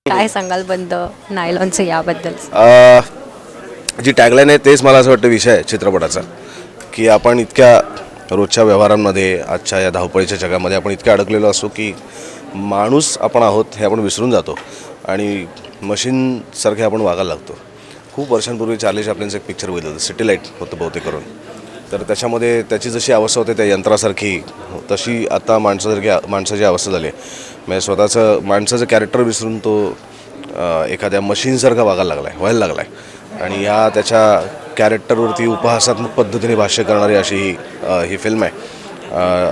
काय सांगाल बंद नायलॉनचं याबद्दल? जी टॅगलाईन आहे तेच मला असं वाटतं विषय आहे चित्रपटाचा, की आपण इतक्या रोजच्या व्यवहारांमध्ये आजच्या या धावपळीच्या जगामध्ये आपण इतके अडकलेलो असतो की माणूस आपण आहोत हे आपण विसरून जातो आणि मशीनसारखे आपण वागायला लागतो. खूप वर्षांपूर्वी चार्ली चॅप्लिनचं एक पिक्चर बघितलं होतं, सिटी लाईट होतं बहुतेक करून. तर त्याच्यामध्ये त्याची जशी अवस्था होते त्या यंत्रासारखी, तशी आता माणसाची अवस्था झाली आहे. म्हणजे स्वतःचं माणसाचं कॅरेक्टर विसरून तो एखाद्या मशीनसारखा व्हायला लागला आहे आणि ह्या त्याच्या कॅरेक्टरवरती उपहासात्मक पद्धतीने भाष्य करणारी अशी ही फिल्म आहे.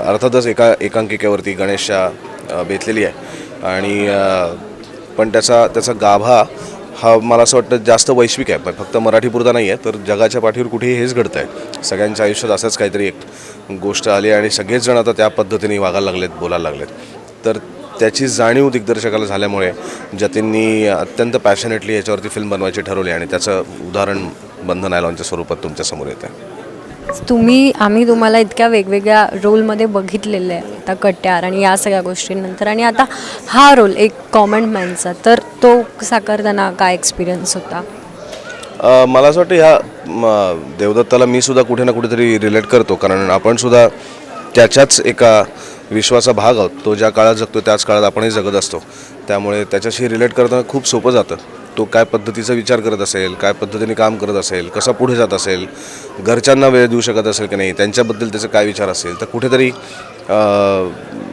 अर्थातच एकांकिकेवरती गणेशच्या बेतलेली आहे आणि पण त्याचा गाभा हा मला असं वाटतं जास्त वैश्विक आहे, फक्त मराठीपुरता नाही आहे, तर जगाच्या पाठीवर कुठेही हेच घडतं आहे. सगळ्यांच्या आयुष्यात असंच काहीतरी एक गोष्ट आली आणि सगळेच जण आता त्या पद्धतीने वागायला लागलेत, बोलायला लागलेत. तर त्याची जाणीव दिग्दर्शकाला झाल्यामुळे जतीननी अत्यंत पॅशनेटली याच्यावरती फिल्म बनवायची ठरवली आणि त्याचं उदाहरण बंद नायलॉनच्या स्वरूपात तुमच्यासमोर येतं आहे. आम्ही तुम्हाला इतक्या वेगवेगळ्या रोलमध्ये बघितलेलं आहे आता कट्यार आणि या सगळ्या गोष्टींनंतर, आणि आता हा रोल एक कॉमन मॅनचा, तर तो साकारताना काय एक्सपिरियन्स होता? मला असं वाटतं ह्या देवदत्ताला मी सुद्धा कुठे ना कुठेतरी रिलेट करतो, कारण आपण सुद्धा त्याच्याच एका विश्वाचा भाग आहोत. तो ज्या काळात जगतो त्याच काळात आपणही जगत असतो, त्यामुळे त्याच्याशी रिलेट करताना खूप सोपं जातं. तो काय पद्धतीचा विचार करत असेल, काय पद्धतीने काम करत असेल, कसा पुढे जात असेल, घरच्यांना वेळ देऊ शकत असेल की नाही, त्यांच्याबद्दल त्याचं काय विचार असेल, तर कुठेतरी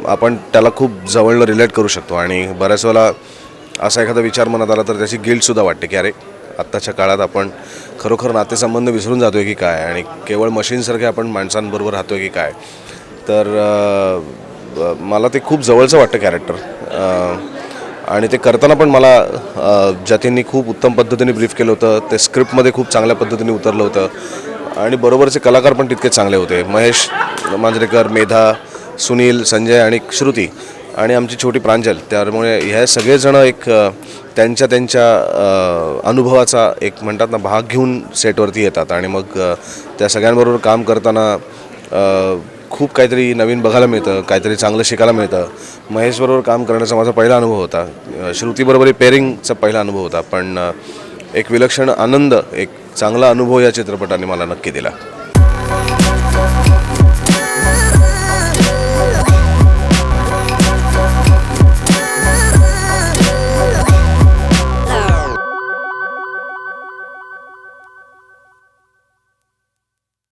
आपण त्याला खूप जवळनं रिलेट करू शकतो. आणि बऱ्याच वेळेला असा एखादा विचार मनात आला तर त्याची गिल्टसुद्धा वाटते की अरे आत्ताच्या काळात आपण खरोखर नातेसंबंध विसरून जातो आहे की काय, आणि केवळ मशीनसारखे आपण माणसांबरोबर राहतो आहे की काय. तर मला ते खूप जवळचं वाटतं कॅरेक्टर, आणि ते करताना पण मला जतीननी खूप उत्तम पद्धतीने ब्रीफ केलं होतं. ते स्क्रिप्टमध्ये खूप चांगल्या पद्धतीने उतरलं होतं आणि बरोबरचे कलाकार पण तितकेच चांगले होते. महेश मांजरेकर, मेधा, सुनील, संजय आणि श्रुती आणि आमची छोटी प्रांजल. त्यामुळे ह्या सगळेजणं एक त्यांच्या अनुभवाचा एक म्हणतात ना भाग घेऊन सेटवरती येतात आणि मग त्या सगळ्यांबरोबर काम करताना खूप काहीतरी नवीन बघायला मिळतं, काहीतरी चांगलं शिकायला मिळतं. महेशबरोबर काम करण्याचा माझा पहिला अनुभव होता, श्रुतीबरोबर पेअरिंगचा पहिला अनुभव होता, पण एक विलक्षण आनंद, एक चांगला अनुभव या चित्रपटाने मला नक्की दिला.